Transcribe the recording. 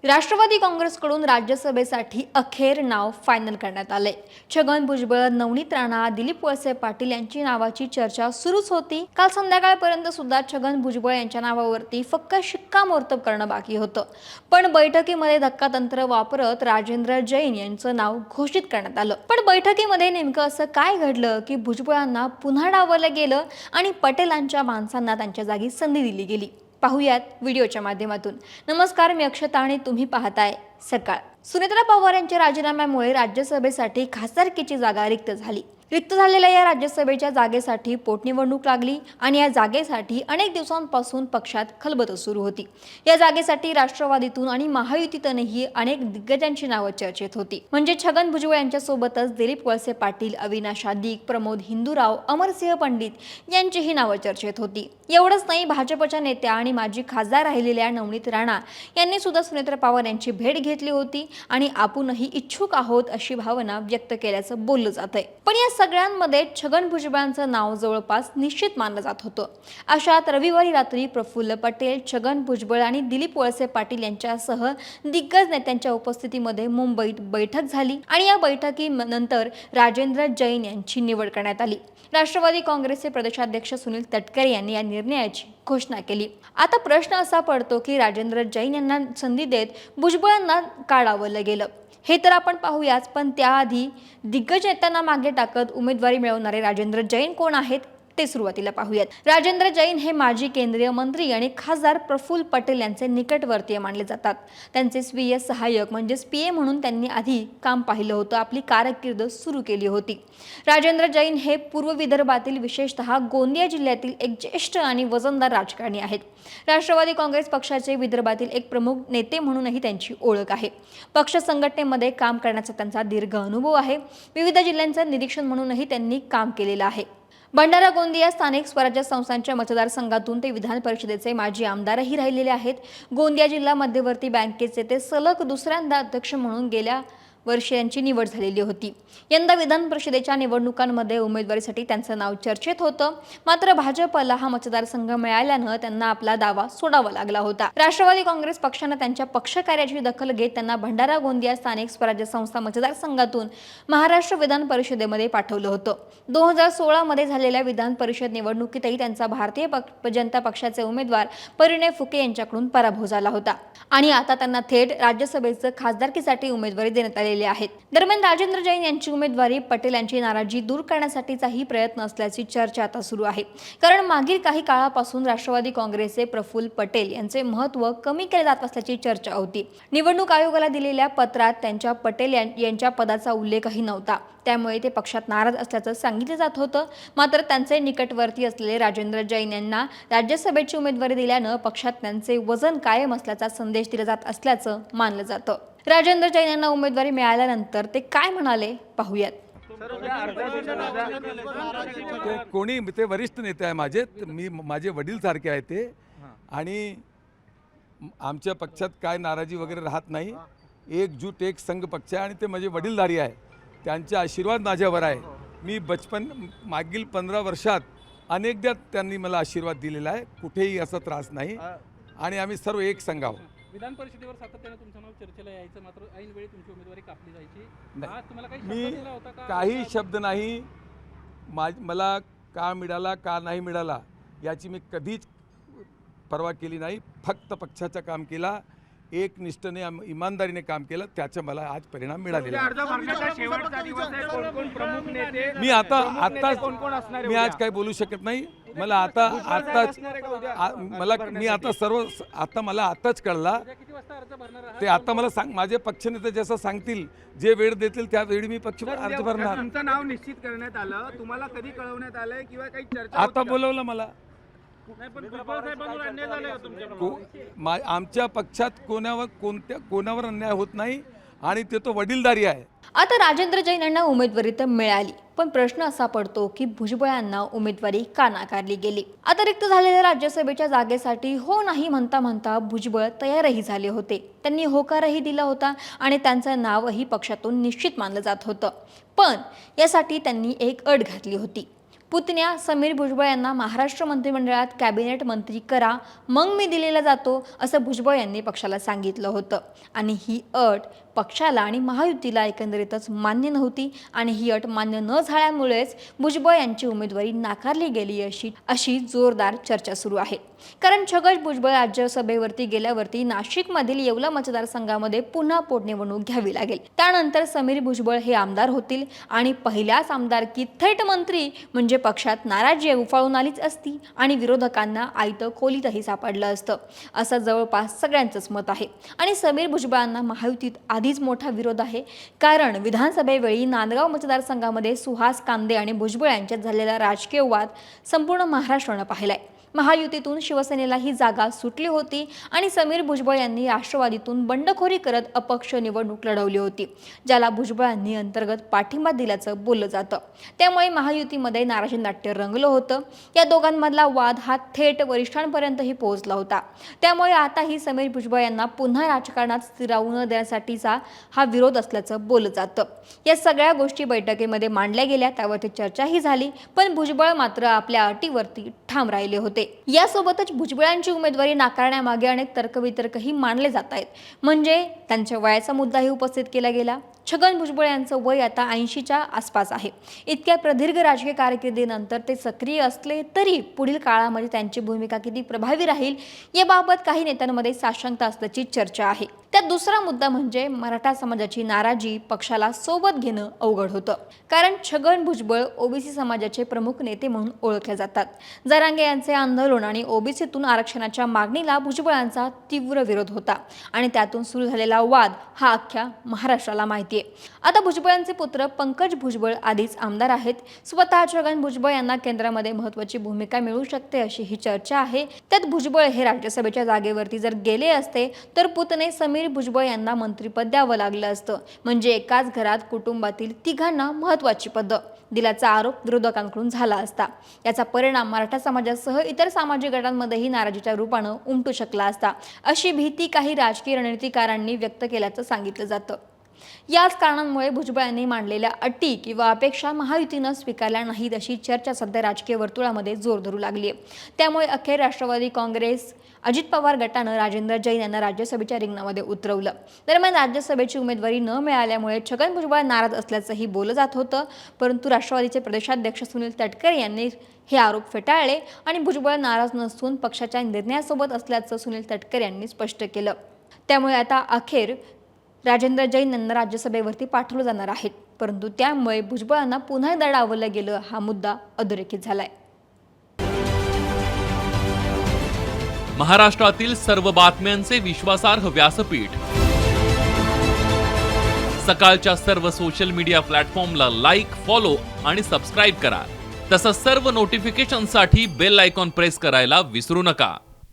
राष्ट्रवादी काँग्रेसकडून राज्यसभेसाठी अखेर नाव फायनल करण्यात आले। छगन भुजबळ, नवनीत राणा, दिलीप वळसे पाटील यांची नावाची चर्चा सुरूच होती। काल संध्याकाळपर्यंत सुद्धा छगन भुजबळ यांच्या नावावरती फक्त शिक्कामोर्तब करणं बाकी होतं। पण बैठकीमध्ये धक्कातंत्र वापरत राजेंद्र जैन यांचं नाव घोषित करण्यात आलं। पण बैठकीमध्ये नेमकं असं काय घडलं की भुजबळांना पुन्हा डावललं गेलं आणि पटेलांच्या माणसांना त्यांच्या जागी संधी दिली गेली? पाहुयात व्हिडिओच्या माध्यमातून। नमस्कार, मी अक्षता आणि तुम्ही पाहताय सकाळ। सुनेत्रा पवार यांच्या राजीनाम्यामुळे राज्यसभेसाठी खासदारकीची जागा रिक्त झाली। रिक्त झालेल्या या राज्यसभेच्या जागेसाठी पोटनिवडणूक लागली आणि या जागेसाठी अनेक दिवसांपासून पक्षात खलबत सुरू होती। या जागेसाठी राष्ट्रवादीतून आणि महायुतीतूनही अनेक दिग्गजांची नावं चर्चेत होती। म्हणजे छगन भुजबळ यांच्यासोबतच दिलीप वळसे पाटील, अविनाश आदिक, प्रमोद हिंदूराव, अमरसिंह पंडित यांचीही नावं चर्चेत होती। एवढंच नाही, भाजपच्या नेत्या आणि माजी खासदार राहिलेल्या नवनीत राणा यांनी सुद्धा सुनेत्रा पवार यांची भेट घेतली होती आणि आपणही इच्छुक आहोत अशी भावना व्यक्त केल्याचं बोललं जातंय। पण या सगळ्यांमध्ये छगन भुजबळांचं नाव जवळपास निश्चित मानलं जात होतं। अशात रविवारी रात्री प्रफुल्ल पटेल, छगन भुजबळ आणि दिलीप वळसे पाटील यांच्यासह दिग्गज नेत्यांच्या उपस्थितीमध्ये मुंबईत बैठक झाली आणि या बैठकीनंतर राजेंद्र जैन यांची निवड करण्यात आली। राष्ट्रवादी काँग्रेसचे प्रदेशाध्यक्ष सुनील तटकरे यांनी या निर्णयाची घोषणा केली। आता प्रश्न असा पडतो की राजेंद्र जैन यांना संधी देत भुजबळांना का डावललं गेलं, हे तर आपण पाहूयाच। पण त्याआधी दिग्गज नेत्यांना मागे टाकत उमेदवारी मिळवणारे राजेंद्र जैन कोण आहेत ते सुरुवातीला पाहूयात। राजेंद्र जैन हे माजी केंद्रीय मंत्री आणि खासदार प्रफुल्ल पटेल यांचे निकटवर्तीय मानले जातात। त्यांचे स्वीय सहाय्यक म्हणजेच पीए म्हणून त्यांनी आधी काम पाहिलं होतं, आपली कारकीर्द सुरू केली होती। राजेंद्र जैन हे पूर्व विदर्भातील विशेषतः गोंदिया जिल्ह्यातील एक ज्येष्ठ आणि वजनदार राजकारणी आहेत। राष्ट्रवादी काँग्रेस पक्षाचे विदर्भातील एक प्रमुख नेते म्हणूनही त्यांची ओळख आहे। पक्ष संघटनेमध्ये काम करण्याचा त्यांचा दीर्घ अनुभव आहे। विविध जिल्ह्यांचे निरीक्षण म्हणूनही त्यांनी काम केलेलं आहे। भंडारा गोंदिया स्थानिक स्वराज्य संस्थांच्या मतदारसंघातून ते विधान परिषदेचे माजी आमदारही राहिलेले आहेत। गोंदिया जिल्हा मध्यवर्ती बँकेचे ते सलग दुसऱ्यांदा अध्यक्ष म्हणून गेल्या वर्षी यांची निवड झालेली होती। यंदा विधान परिषदेच्या निवडणुकांमध्ये उमेदवारीसाठी त्यांचं नाव चर्चेत होतं, मात्र भाजपला हा मतदारसंघ मिळाल्यानं त्यांना आपला दावा सोडावा लागला होता। राष्ट्रवादी काँग्रेस पक्षानं त्यांच्या पक्षकार्याची दखल घेत त्यांना भंडारा गोंदिया स्थानिक स्वराज्य संस्था मतदारसंघातून महाराष्ट्र विधान परिषदेमध्ये पाठवलं होतं। 2016 मध्ये झालेल्या विधान परिषद निवडणुकीतही त्यांचा भारतीय जनता पक्षाचे उमेदवार परिणय फुके यांच्याकडून पराभव झाला होता आणि आता त्यांना थेट राज्यसभेचं खासदारकीसाठी उमेदवारी देण्यात आली आहेत। दरम्यान राजेंद्र जैन यांची उमेदवारी पटेल यांची नाराजी दूर करण्यासाठीचाही प्रयत्न असल्याची चर्चा आता सुरू आहे। कारण मागील काही काळापासून राष्ट्रवादी काँग्रेसचे प्रफुल्ल पटेल यांचे महत्त्व कमी केले जात असल्याची चर्चा होती। निवडणूक आयोगाला दिलेल्या पत्रात त्यांच्या पटेल यांच्या पदाचा उल्लेखही नव्हता, त्यामुळे ते पक्षात नाराज असल्याचं सांगितलं जात होतं। मात्र त्यांचे निकटवर्ती असलेले राजेंद्र जैन यांना राज्यसभेची उमेदवारी दिल्यानं पक्षात त्यांचे वजन कायम असल्याचा संदेश दिला जात असल्याचं मानलं जातं। राजेंद्र जैन यांना उमेदवारी मिळाल्यानंतर ते काय म्हणाले पाहूयात। कोणी ते वरिष्ठ नेते आहे माझे वडील सारखे आहे ते, आणि आमच्या पक्षात काय नाराजी वगैरे राहत नाही। एकजूट एक संघ पक्ष आहे आणि ते माझे वडीलधारी आहे, त्यांचे आशीर्वाद माझ्यावर आहे। मी मागील 15 वर्षात अनेकदा त्यांनी मला आशीर्वाद दिलेला आहे, कुठेही असा त्रास नाही आणि आम्ही सर्व एक संघ आहोत। विधान परिषदेवर सातत्याने तुमचं नाव चर्चेला यायचं, मात्र ऐन वेळी तुमची उमेदवारी कापली जायची। तुम्हाला काही शब्द नाही, मला का मिळाला का नाही मिळाला याची मी कधीच पर्वा केली नाही। फक्त पक्षाचं काम केला, एक निष्ठेने इमानदारीने काम केलं, त्याचा मला आज परिणाम मिळालेला। मी आज काय बोलू शकत नाही। मला आताच कळला ते। आता मला सांग, माझे पक्षनेते जसं सांगतील, जे वेळ देतील त्या वेळी मी पक्ष अर्ज भरणार। तुमचं नाव निश्चित करण्यात आलं, तुम्हाला कधी कळवण्यात आलंय किंवा काही चर्चा? आता बोलवलं मला। आमच्या पक्षात कोणावर अन्याय होत नाही आणि ते तो वडीलधारी आहे। आता राजेंद्र जैन यांना उमेदवारी तर मिळाली, पण प्रश्न असा पडतो की भुजबळांना उमेदवारी का नाकारली गेली। आता रिक्त झालेल्या राज्यसभेच्या जागेसाठी हो नाही म्हणता म्हणता भुजबळ तयारही झाले होते। त्यांनी होकारही दिला होता आणि त्यांचं नावही पक्षातून निश्चित मानलं जात होतं। पण यासाठी त्यांनी एक अट घातली होती। पुतण्या समीर भुजबळ यांना महाराष्ट्र मंत्रिमंडळात कॅबिनेट मंत्री करा, मग मी दिल्लीला जातो, असं भुजबळ यांनी पक्षाला सांगितलं होतं. आणि ही अट पक्षाला आणि महायुतीला एकंदरीतच मान्य नव्हती आणि ही अट मान्य न झाल्यामुळेच भुजबळ यांची उमेदवारी नाकारली गेली अशी जोरदार चर्चा सुरू आहे. कारण छगन भुजबळ राज्यसभेवरती गेल्यावरती नाशिकमधील येवला मतदारसंघामध्ये पुन्हा पोटनिवडणूक घ्यावी लागेल. त्यानंतर समीर भुजबळ हे आमदार होतील आणि पहिल्याच आमदारकीत थेट मंत्री म्हणजे पक्षात नाराजी उफाळून आलीच असती आणि विरोधकांना आयतं खोलीतही सापडलं असतं, असं जवळपास सगळ्यांचंच मत आहे. आणि समीर भुजबळांना महायुतीत आधीच मोठा विरोध आहे. कारण विधानसभेवेळी नांदगाव मतदारसंघामध्ये सुहास कांदे आणि भुजबळ यांच्यात झालेला राजकीय वाद संपूर्ण महाराष्ट्रानं पाहिलाय. महायुतीतून शिवसेनेला ही जागा सुटली होती आणि समीर भुजबळ यांनी राष्ट्रवादीतून बंडखोरी करत अपक्ष निवडणूक लढवली होती, ज्याला भुजबळांनी अंतर्गत पाठिंबा दिल्याचं बोललं जातं. त्यामुळे महायुतीमध्ये नाराजी नाट्य रंगलं होतं. या दोघांमधला वाद हा थेट वरिष्ठांपर्यंतही पोहोचला होता. त्यामुळे आताही समीर भुजबळ यांना पुन्हा राजकारणात स्थिरावू न देण्यासाठीचा हा विरोध असल्याचं बोललं जातं. या सगळ्या गोष्टी बैठकीमध्ये मांडल्या गेल्या, त्यावरती चर्चाही झाली, पण भुजबळ मात्र आपल्या अटीवरती ठाम राहिले होते. यासोबतच भुजबळांची उमेदवारी नाकारण्यामागे अनेक तर्कवितर्कही मांडले जात आहेत. म्हणजे त्यांच्या वयाचा मुद्दाही उपस्थित केला गेला. छगन भुजबळ यांचं वय आता 80च्या आसपास आहे. इतक्या प्रदीर्घ राजकीय कारकिर्दीनंतर ते सक्रिय असले तरी पुढील काळामध्ये त्यांची भूमिका किती प्रभावी राहील याबाबत काही नेत्यांमध्ये साशंकता असल्याची चर्चा आहे. त्यात दुसरा मुद्दा म्हणजे मराठा समाजाची नाराजी पक्षाला सोबत घेणं अवघड होतं. कारण छगन भुजबळ ओबीसी समाजाचे प्रमुख नेते म्हणून ओळखले जातात. जरांगे यांचे आंदोलन आणि ओबीसीतून आरक्षणाच्या मागणीला भुजबळांचा तीव्र विरोध होता आणि त्यातून सुरू झालेला वाद हा अख्ख्या महाराष्ट्राला माहिती आहे. आता भुजबळांचे पुत्र पंकज भुजबळ आधीच आमदार आहेत. स्वतः छगन भुजबळ यांना केंद्रामध्ये महत्त्वाची भूमिका मिळू शकते अशी ही चर्चा आहे. त्यात भुजबळ हे राज्यसभेच्या जागेवरती जर गेले असते तर पुतणे समीर भुजबळ यांना मंत्रिपद द्यावं लागलं असतं. म्हणजे एकाच घरात कुटुंबातील तिघांना महत्त्वाची पद दिल्याचा आरोप विरोधकांकडून झाला असता. याचा परिणाम मराठा समाजासह इतर सामाजिक गटांमध्येही नाराजीच्या रूपानं उमटू शकला असता, अशी भीती काही राजकीय रणनीतिकारांनी व्यक्त केल्याचं सांगितलं जातं. याच कारणांमुळे भुजबळ यांनी मांडलेल्या अटी किंवा अपेक्षा महायुतीनं स्वीकारल्या नाहीत अशी चर्चा सध्या राजकीय वर्तुळामध्ये जोर धरू लागली आहे. त्यामुळे अखेर राष्ट्रवादी काँग्रेस अजित पवार गटानं राजेंद्र जैन यांना राज्यसभेच्या रिंगणामध्ये उतरवलं. दरम्यान राज्यसभेची उमेदवारी न मिळाल्यामुळे छगन भुजबळ नाराज असल्याचंही बोललं जात होतं. परंतु राष्ट्रवादीचे प्रदेशाध्यक्ष सुनील तटकरे यांनी हे आरोप फेटाळले आणि भुजबळ नाराज नसून पक्षाच्या निर्णयासोबत असल्याचं सुनील तटकरे यांनी स्पष्ट केलं. त्यामुळे आता अखेर राजेंद्र जैन यांना राज्यसभेवरती पाठवलं जाणार आहेत. परंतु त्यामुळे भुजबळांना पुन्हा एकदा डावललं गेलं हा मुद्दा अधोरेखित झालाय. महाराष्ट्रातील सर्व बातम्यांचे विश्वासार्ह व्यासपीठ. सकाळच्या सर्व सोशल मीडिया प्लॅटफॉर्मला लाईक, फॉलो आणि सबस्क्राईब करा. तसंच सर्व नोटिफिकेशनसाठी बेल आयकॉन प्रेस करायला विसरू नका.